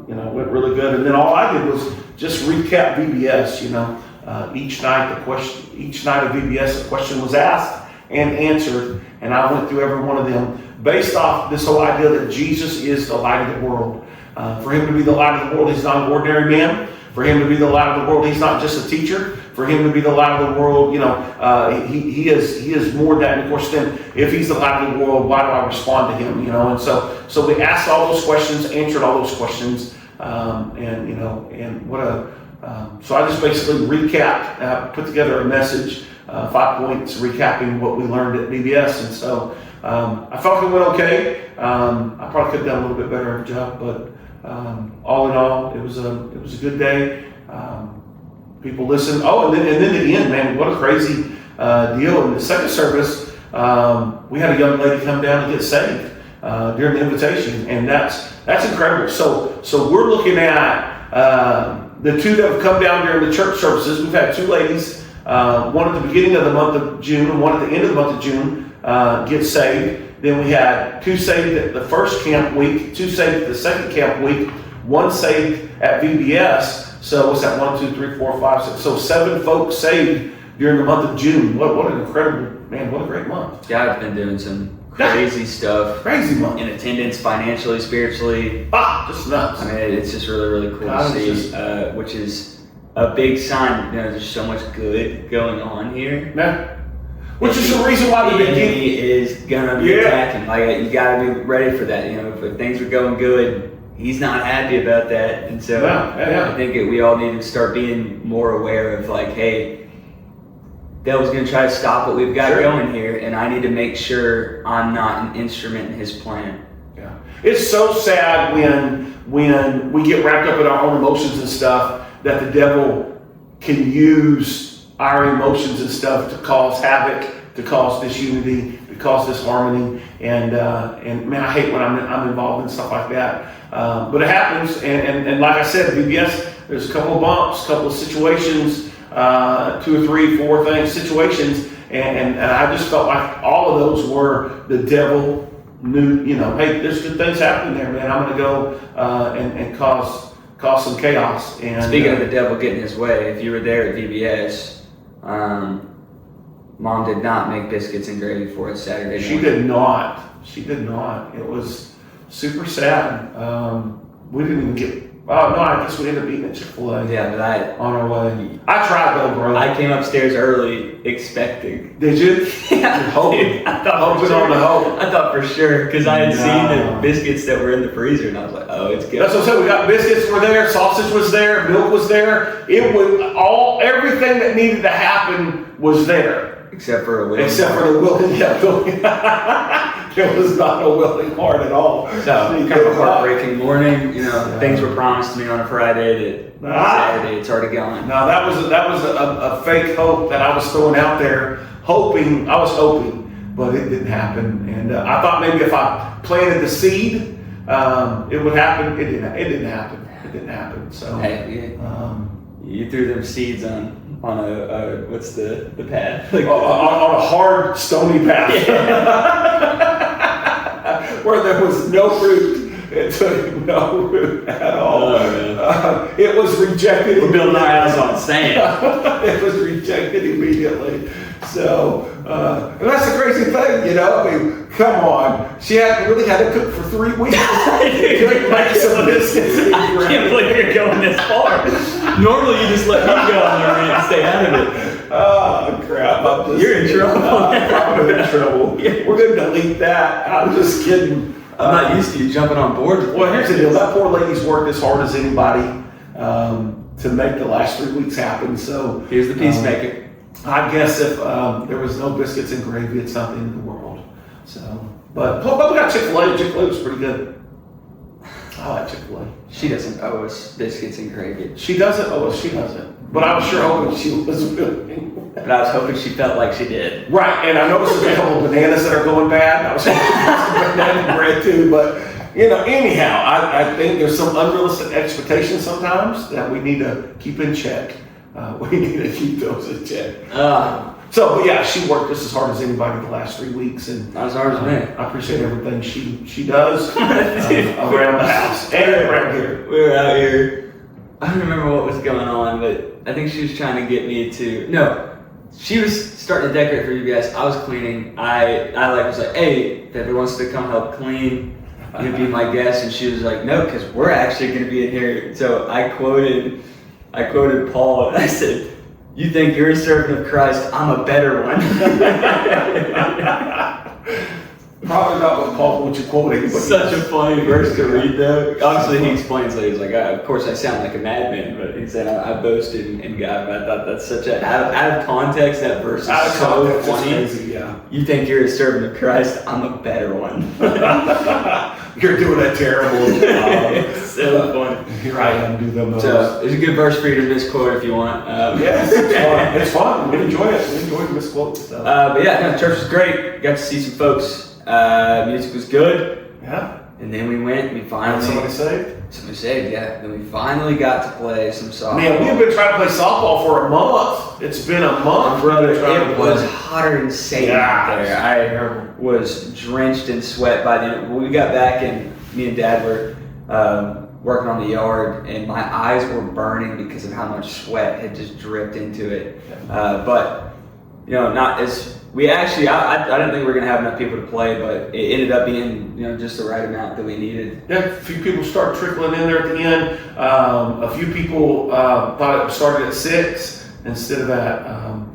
you know, went really good. And then all I did was just recap VBS. You know, each night of VBS, a question was asked and answered, and I went through every one of them based off this whole idea that Jesus is the light of the world. For him to be the light of the world, he's not an ordinary man. For him to be the light of the world, he's not just a teacher. For him to be the light of the world, you know, he is more than that. And of course, then if he's the light of the world, why do I respond to him? You know, and so we asked all those questions, answered all those questions, and you know, and what a so I just basically recapped, put together a message, 5 points recapping what we learned at VBS, and so I felt it went okay. I probably could have done a little bit better of a job, but all in all, it was a good day. People listened. Oh, and then at the end, man, what a crazy deal! In the second service, we had a young lady come down and get saved during the invitation, and that's incredible. So we're looking at the two that have come down during the church services. We've had two ladies, one at the beginning of the month of June and one at the end of the month of June, get saved. Then we had two saved at the first camp week, two saved at the second camp week, one saved at VBS. So what's that? 1, 2, 3, 4, 5, 6. So 7 folks saved during the month of June. What an incredible, man, what a great month. God's been doing some crazy stuff. Crazy month. In attendance, financially, spiritually. Just nuts. I mean, it's just really, really cool to see, which is a big sign. You know, there's so much good going on here. Yeah. Which is the reason why the enemy is gonna be attacking. Like, you gotta be ready for that. You know, if things are going good, he's not happy about that, and so I think we all need to start being more aware of, like, hey, devil's gonna try to stop what we've got going here, and I need to make sure I'm not an instrument in his plan. Yeah, it's so sad when we get wrapped up in our own emotions and stuff that the devil can use our emotions and stuff to cause havoc, to cause disunity, to cause disharmony, and man, I hate when I'm involved in stuff like that. But it happens, and like I said, VBS, there's a couple of bumps, a couple of situations, 2 or 3, 4 situations, and I just felt like all of those were the devil knew, you know, hey, there's good things happening there, man. I'm going to go and cause some chaos. And speaking of the devil getting his way, if you were there at VBS, Mom did not make biscuits and gravy for us Saturday morning. She did not. It was super sad. We didn't even get. Oh no! I guess we ended up eating at Chick-fil-A. Yeah, but on our way. I tried though, bro. I came upstairs early, expecting. Did you? Yeah, hoping. I thought hoping on the hope. I thought for sure because I had seen the biscuits that were in the freezer, and I was like, "Oh, it's good." That's what I said. We got biscuits were there, sausage was there, milk was there. It was everything that needed to happen was there. Except for a will. Except for the will. Yeah. It was not a willing heart at all. So kind of a heartbreaking morning. Things were promised to me on a Friday that Saturday it's already gone. No, that was a fake hope that I was throwing out there, hoping, but it didn't happen. And I thought maybe if I planted the seed, it would happen. It didn't happen. So hey, you threw them seeds on a what's the path? On a hard stony path. Yeah. Where there was no root. It took no root at all. It was rejected. We're building our house on sand. It was rejected immediately. So, and that's the crazy thing, I mean, come on. She really had to cook for 3 weeks. Make some biscuits. I can't believe you're going this far. Normally you just let me go on there and stay out of it. Oh, crap. You're in trouble. I'm in trouble. We're going to delete that. I'm just kidding. I'm not used to you jumping on board. Well, here's the deal. That poor lady's worked as hard as anybody to make the last 3 weeks happen. So here's the peacemaker. I guess if there was no biscuits and gravy, it's not the end of the world. So, but we got Chick-fil-A. Chick-fil-A was pretty good. I like Chick-fil-A. She doesn't owe us biscuits and gravy. She doesn't owe us. She doesn't. But I was sure hoping she was willing. But I was hoping she felt like she did. Right, and I noticed there's a couple of bananas that are going bad. I was hoping some banana bread too, but anyhow, I think there's some unrealistic expectations sometimes that we need to keep in check. We need to keep those in check. But yeah, she worked just as hard as anybody the last 3 weeks, and not as hard as me. I appreciate everything she does around the house and around here. We were out here. I don't remember what was going on, but I think she was trying to get me to. No, she was starting to decorate for VBS. I was cleaning. I was like, hey, if everyone wants to come help clean, you'd be my guest. And she was like, no, because we're actually going to be in here. So I quoted Paul, and I said, you think you're a servant of Christ, I'm a better one. Probably not what Paul wants you quoting. Such a funny verse to read, though. Obviously, he explains that he's like, of course I sound like a madman, but he said, I boasted in God. And I thought that's such a, out of context, that verse is so funny. Crazy, yeah. You think you're a servant of Christ, I'm a better one. You're doing a terrible job. It's so funny. Here I am, do the most. So, it's a good verse for you to misquote if you want. Yes, it's fun. It's fun. We enjoy it. We enjoy misquoting stuff. But yeah, the church was great. Got to see some folks. Music was good. Yeah. And then we finally. Somebody saved? Yeah. Then we finally got to play some softball. Man, we've been trying to play softball for a month. It's been a month, brother. It was hotter than Satan out there. I was drenched in sweat by the end. When we got back, and me and Dad were working on the yard, and my eyes were burning because of how much sweat had just dripped into it. But, not as... I didn't think we were going to have enough people to play, but it ended up being, just the right amount that we needed. Yeah, a few people start trickling in there at the end. A few people thought it started at 6 instead of at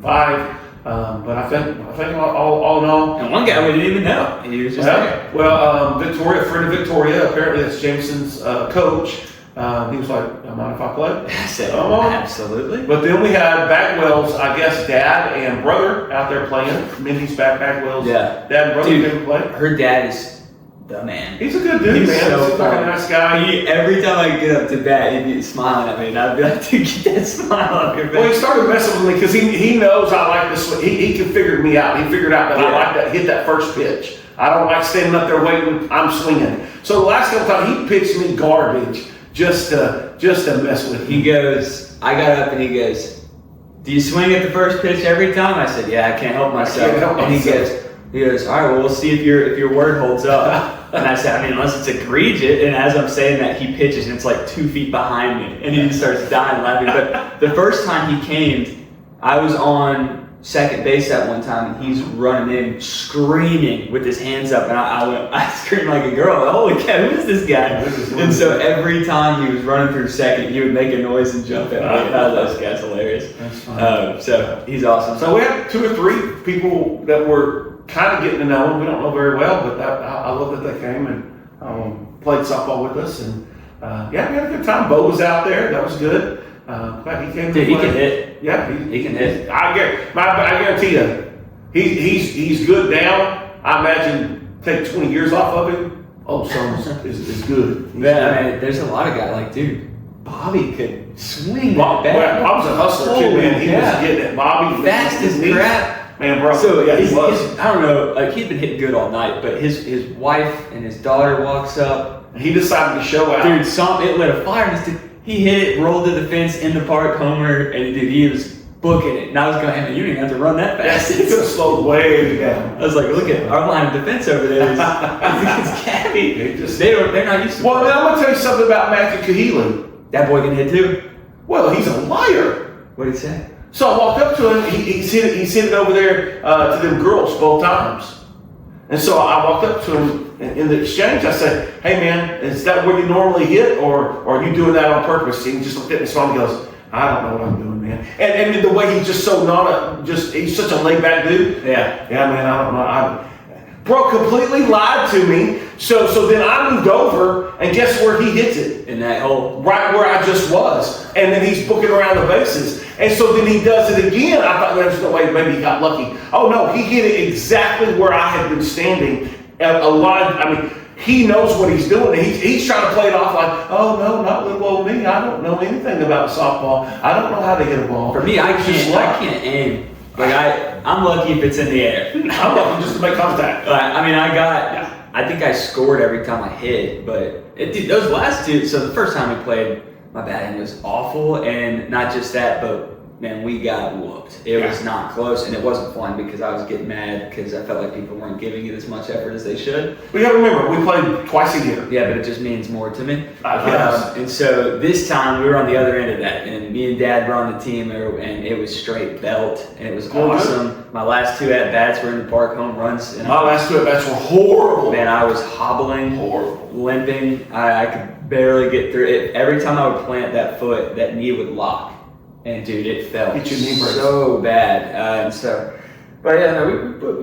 5. But I think all in all. And one guy we didn't even know. He was just there. Well, Victoria, friend of Victoria, apparently that's Jameson's coach. He was like, mind if I play? I said, absolutely. But then we had Bagwell's, I guess, dad and brother out there playing. Mindy's Bagwell's dad and brother didn't play. Her dad is the man. He's a good dude, man. So He's like a nice guy. Every time I get up to bat, he'd be smiling at me, and I'd be like, dude, get that smile off your face. Well, he started messing with me because he knows I like this. He can figure me out. He figured out that I like that, hit that first pitch. I don't like standing up there waiting. I'm swinging. So the last couple times, he pitched me garbage. Just to mess with me. He goes, I got up and he goes, do you swing at the first pitch every time? I said, yeah, I can't help myself. And he goes, all right, well, we'll see if your word holds up. And I said, unless it's egregious. And as I'm saying that, he pitches and it's like 2 feet behind me. And he just starts dying laughing. But the first time he came, I was on second base that one time, and he's running in screaming with his hands up, and I screamed like a girl. Holy cow, who is this guy? And so every time he was running through second, he would make a noise and jump at me. This guy's hilarious. That's fun. So he's awesome. So we had 2 or 3 people that were kind of getting to know him. We don't know very well, but I love that they came and played softball with us, and we had a good time. Bo was out there. That was good. Glad he came. Dude, he can hit. Yeah, he can hit. I guarantee you, he's good down. I imagine take 20 years off of him, oh, son is good. Yeah, I mean, there's a lot of guys like, dude, Bobby could swing that bat. Well, Bob's a hustler too, man. He was getting it. Bobby fast as crap. Man, bro. So yeah, he was. I don't know, like he'd been hitting good all night, but his wife and his daughter walks up. He decided to show out. Dude, it lit a fire. He hit it, rolled to the fence in the park, homer, and dude, he was booking it. And I was going, hey, man, you didn't have to run that fast. He could have slowed way down. I was like, look at our line of defense over there. It's Gabby. They're not used to it. Well, now I'm going to tell you something about Matthew Keagan. That boy can hit too. Well, he's a liar. What did he say? So I walked up to him. He's hit it over there to them girls both times. And so I walked up to him in the exchange. I said, hey, man, is that where you normally hit, or are you doing that on purpose? And he just looked at me and smiled and goes, I don't know what I'm doing, man. And the way he's just so he's such a laid back dude. Yeah. Yeah, man, I don't know. Bro completely lied to me. So then I moved over, and guess where he hits it? In that hole. Right where I just was. And then he's booking around the bases. And so then he does it again. I thought there's no way, maybe he got lucky. Oh no, he hit it exactly where I had been standing. He knows what he's doing. He's trying to play it off like, oh no, not little old me. I don't know anything about softball. I don't know how to hit a ball. For me, I can't aim. Like I'm lucky if it's in the air. I'm lucky just to make contact. I think I scored every time I hit, but dude, those last two. So the first time we played, my batting was awful, and not just that, but man, we got whooped. It was not close, and it wasn't fun because I was getting mad because I felt like people weren't giving it as much effort as they should. We got to remember, we played twice a year. Yeah, but it just means more to me. Yes. And so this time we were on the other end of that, and me and Dad were on the team, and it was straight belt, and it was awesome. My last two at bats were in the park, home runs. And my last two at bats were horrible. Man, I was hobbling, limping. I could barely get through it. Every time I would plant that foot, that knee would lock. And dude, it felt so bad. But yeah, no, we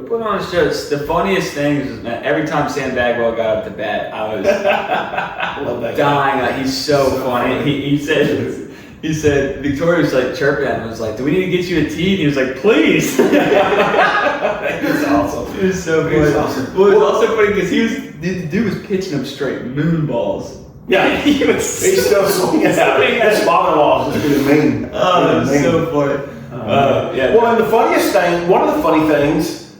put on a show. The funniest thing is, man, every time Sam Bagwell got up to bat, I was I love that dying. Like, he's so funny. He said Victoria was like chirping at him. Was like, "Do we need to get you a tee?" And he was like, "Please." It's awesome. It was so funny. Awesome. Well, it was also funny because the dude was pitching him straight moon balls. Yeah, he's still swinging out. His father-in-law is just being mean. Oh, that's so funny. Yeah. Well, and the funniest thing, one of the funny things,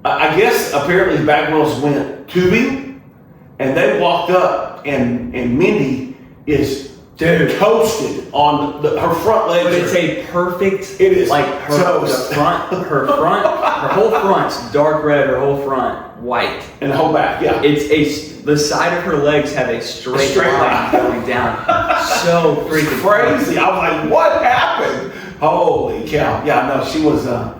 I guess apparently Bagwell's went tubing, and they walked up, and Mindy is toasted on her front legs. But it's a perfect. It is like her whole front's dark red. Her whole front white, and the whole back. Yeah, the side of her legs have a straight line going down. So freaking crazy. I was like, what happened? Holy cow. Yeah, no, she was, and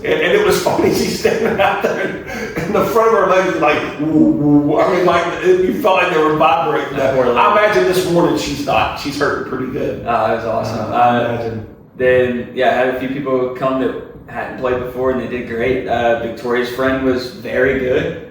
it was funny. She's standing out there in the front of her legs, like, you felt like they were vibrating. I imagine this morning she's hurting pretty good. It was awesome. Then, I had a few people come that hadn't played before, and they did great. Victoria's friend was very good.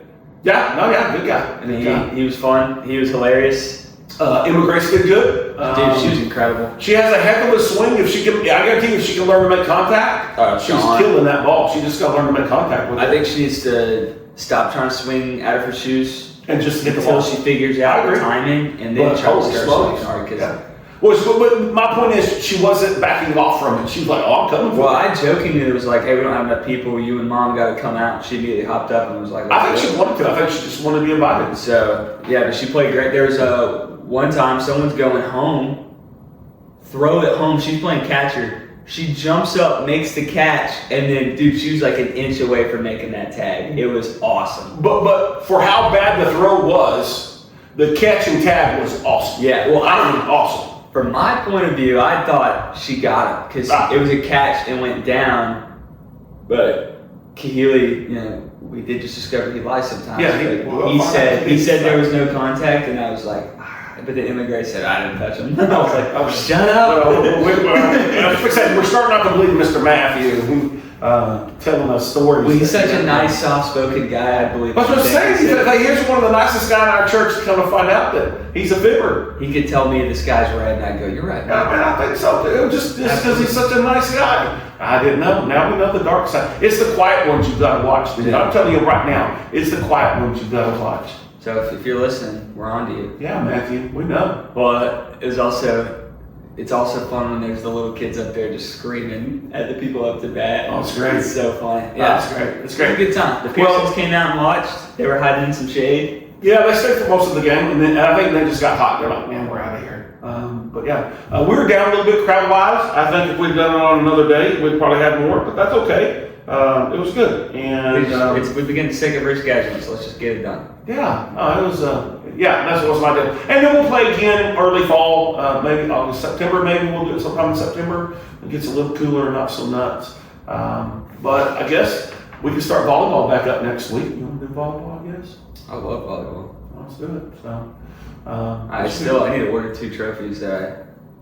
Yeah, good guy. I mean, he was fun. He was hilarious. Emma Grace did good. Dude, she was incredible. She has a heck of a swing. I guarantee you, if she can learn to make contact, she's killing that ball. She just got to learn to make contact with it. I think she needs to stop trying to swing out of her shoes and just hit the ball. Until she figures out the timing, and then try to start swinging hard. But my point is, she wasn't backing off from it. She was like, "Oh, I'm coming for it." Well, I jokingly was like, "Hey, we don't have enough people. You and Mom got to come out." She immediately hopped up and was like, "I think she wanted to. I think she just wanted to be invited." So but she played great. There was one time someone's going home, throw it home. She's playing catcher. She jumps up, makes the catch, and then, dude, she was like an inch away from making that tag. It was awesome. But for how bad the throw was, the catch and tag was awesome. Yeah, well, I mean, awesome. From my point of view, I thought she got him because it was a catch and went down. But Keagan, we did just discover he lies sometimes. Yeah, he said there was no contact, and I was like, but the immigrant said I didn't touch him. I was like, shut up. We're starting not to believe Mr. Matthew, who telling us stories. Well, he's such a nice, soft-spoken guy. I believe. That's what I'm saying. Here's one of the nicest guys in our church to come to find out that he's a fibber. He could tell me the sky's red, and I'd go, "You're right." Yeah, man, I think so too. Just because he's such a nice guy. I didn't know. Now we know the dark side. It's the quiet ones you've got to watch, dude. I'm telling you right now, it's the quiet ones you've got to watch. So if you're listening, we're on to you. Yeah, Matthew, we know. Well, it's also fun when there's the little kids up there just screaming at the people up to bat. Oh, it's great. It's so funny. Yeah, it's great. It's great. It was a good time. The Pearsons came out and watched. They were hiding in some shade. Yeah, they stayed for most of the game, and then I think they just got hot. They're like, man, we're out of here. But yeah, we were down a little bit crowd-wise. I think if we'd done it on another day, we'd probably have more, but that's okay. It was good. And we begin to sick of rescheduling, so let's just get it done. Yeah, it was. That's what was my deal. And then we'll play again early fall, maybe August, September. Maybe we'll do it sometime in September. It gets a little cooler, not so nuts. But I guess we can start volleyball back up next week. You want to do volleyball? I guess. I love volleyball. Let's do it. So. I need to order 2 trophies.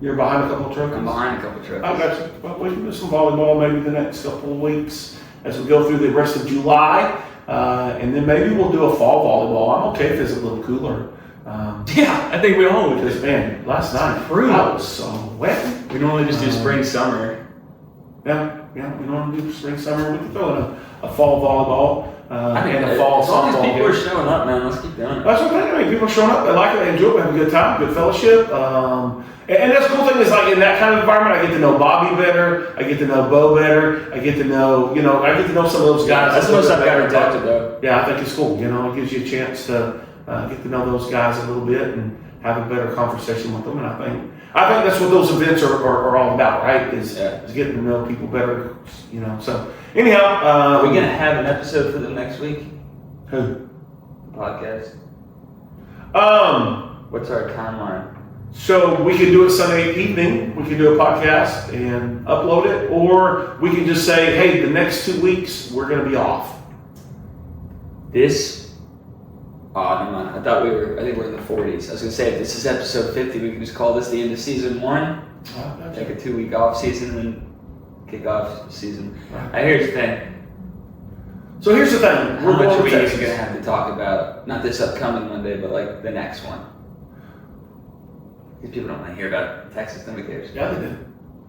You're behind a couple of trophies? I'm behind a couple of trophies. I got you. Well, we can do some volleyball maybe the next couple of weeks as we go through the rest of July. And then maybe we'll do a fall volleyball. I'm okay if it's a little cooler. Yeah, I think we all would. Because, man, last night I was so wet. We normally just do spring, summer. Yeah, we normally do spring, summer. We can throw in a fall volleyball. And a fall as long softball as people game. are showing up, man, let's keep doing it. That's okay. I mean, people are showing up. They like it. They enjoy it. They have a good time, good fellowship. And that's the cool thing is, like, in that kind of environment, I get to know Bobby better. I get to know Bo better. I get to know, I get to know some of those guys. That's the most I've ever talked to, though. Yeah, I think it's cool. It gives you a chance to get to know those guys a little bit and have a better conversation with them. And I think that's what those events are all about, right? Is getting to know people better, So, anyhow. Are we going to have an episode for them next week? Who? Podcast. What's our timeline? So we can do it Sunday evening. We can do a podcast and upload it, or we can just say, "Hey, the next 2 weeks we're going to be off." Never mind. I think we're in the 40s. I was going to say, if this is episode 50, we can just call this the end of season 1. Take a 2-week off season and kick off season. Right. Here's the thing. So here's the thing. How much are we going to have to talk about? Not this upcoming Monday, but like the next one. Because people don't want to hear about Texas. Nobody cares. Yeah, they do.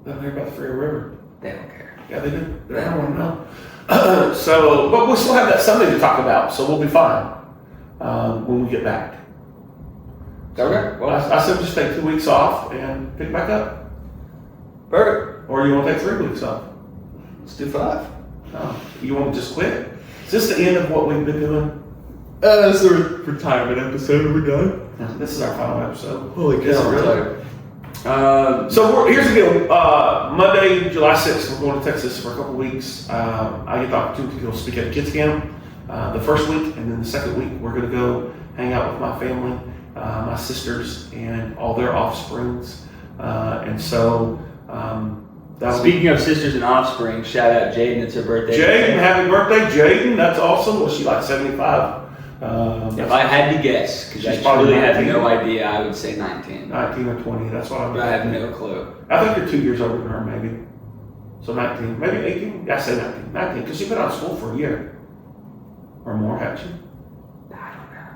They don't hear about the Frio River. They don't care. Yeah, they do. They don't want to know. But we'll still have that Sunday to talk about, so we'll be fine when we get back. Okay. Well, I said just take 2 weeks off and pick back up. Perfect. Or you want to take 3 weeks off? Let's do 5. No. You want to just quit? Is this the end of what we've been doing? This is a retirement episode. Are we done? This is our final episode. Holy cow, we're tired. So here's the deal. Monday, July 6th, we're going to Texas for a couple weeks. I get the opportunity to go speak at a kids camp the first week, and then the second week we're going to go hang out with my family, my sisters, and all their offsprings. Speaking of sisters and offspring, shout out Jaden. It's her birthday. Jaden, happy birthday, Jaden. That's awesome. Was she like 75? If I had to guess, because I really have no idea, I would say 19. 19 or 20, that's what I have no clue. I think you're 2 years older than her, maybe. So 19, maybe 18. I say 19. 19, because you've been out of school for a year. Or more, haven't you?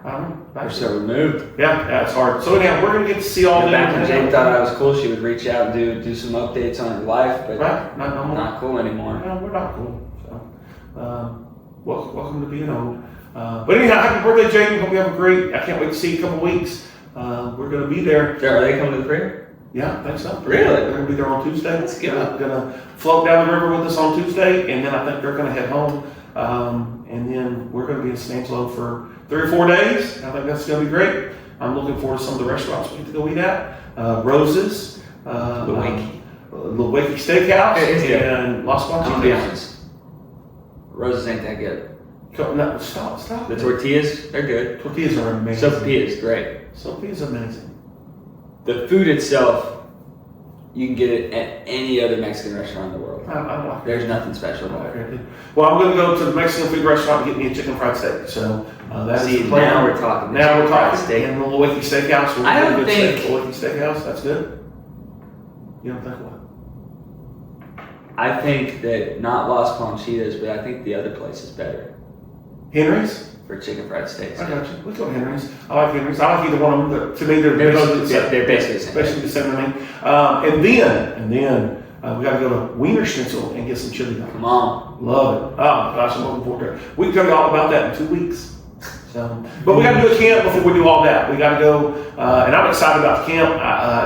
I don't know. We're so removed. Yeah, it's hard. So anyhow, we're going to get to see all the back when Jane thought I was cool, she would reach out and do some updates on her life, but not cool anymore. No, we're not cool. So, welcome to being old. But anyhow, happy birthday, Jaden. Hope you have a great. I can't wait to see you in a couple weeks. We're going to be there. Are they coming to the prayer? Yeah, I think so. Really? They're going to be there on Tuesday. That's good. Going to float down the river with us on Tuesday, and then I think they're going to head home. And then we're going to be in San Angelo for 3 or 4 days. I think that's going to be great. I'm looking forward to some of the restaurants we get to go eat at. Rose's, Little Wakey Steakhouse, and Las Guanchitas. I'll be honest. Rose's ain't that good. No, stop. The tortillas, they're good. Tortillas are amazing. Sopapilla's great. Sopapilla's amazing. The food itself, you can get it at any other Mexican restaurant in the world. I don't like it. There's nothing special about it. Well, I'm going to go to the Mexican food restaurant and get me a chicken fried steak. So that's the plan. Now we're talking. Now we're talking. Steak. And the Little Wakey Steakhouse. I don't think. Little Wakey Steakhouse. That's good. You don't think what? I think that not Las Conchitas, but I think the other place is better. Henry's? For chicken fried steaks. I got you. Let's go to Henry's. I like Henry's. I like either one of them. To me, they're basically the same. They're basically the same. Basically the same to me. And then we got to go to Wiener Schnitzel and get some chili dogs. Come on. Love it. Oh, gosh, I'm looking forward to it. We can tell you all about that in 2 weeks. So, but we got to do a camp before we do all that. We got to go, and I'm excited about the camp.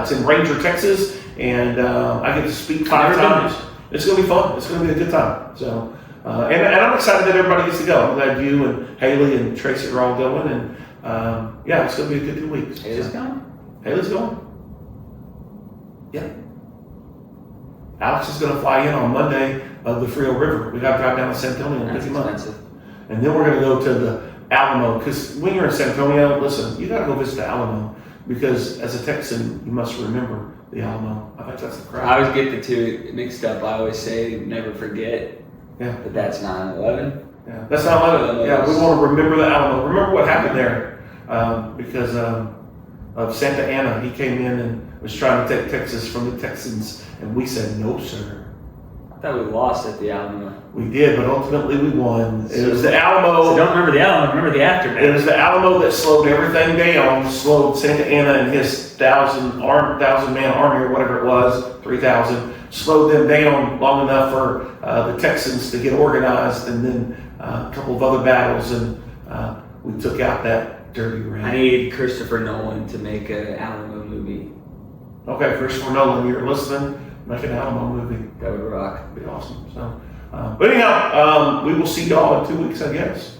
It's in Ranger, Texas, and I get to speak 5 times. It's going to be fun. It's going to be a good time. So, and I'm excited that everybody gets to go. I'm glad you and Haley and Tracy are all going, and yeah, it's going to be a good 2 weeks. Haley's going? Haley's going. Yeah. Alex is going to fly in on Monday of the Frio River. We got to drive down to San Antonio and pick him up. And then we're going to go to the Alamo, because when you're in San Antonio, listen, you got to go visit the Alamo, because as a Texan, you must remember the Alamo. I think that's the crowd. I always get the two mixed up. I always say never forget. Yeah. But that's 9/11. Yeah, that's 9/11. Yeah, we want to remember the Alamo. Remember what happened there, because of Santa Anna. He came in and was trying to take Texas from the Texans, and we said, no, sir. I thought we lost at the Alamo. We did, but ultimately we won. It was the Alamo. So don't remember the Alamo, remember the aftermath. It was the Alamo that slowed everything down, slowed Santa Anna and his 1,000-man army, or whatever it was, 3,000, slowed them down long enough for the Texans to get organized, and then a couple of other battles, and we took out that dirty rat. I need Christopher Nolan to make an Alamo movie. Okay, Christopher Nolan, you're listening. Make an Alamo movie. That would rock. That'd be awesome. So, but anyhow, we will see y'all in 2 weeks, I guess.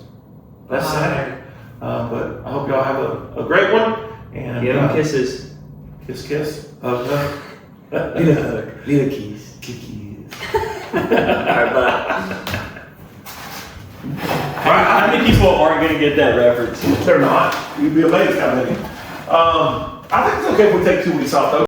That's Saturday. But I hope y'all have a great one. And give them kisses. Kiss. Hug. Need a hug. Need a kiss. Kiss. Alright, bye. How many people aren't going to get that reference? They're not. You'd be amazed how many. I think it's okay if we take 2 weeks off, though.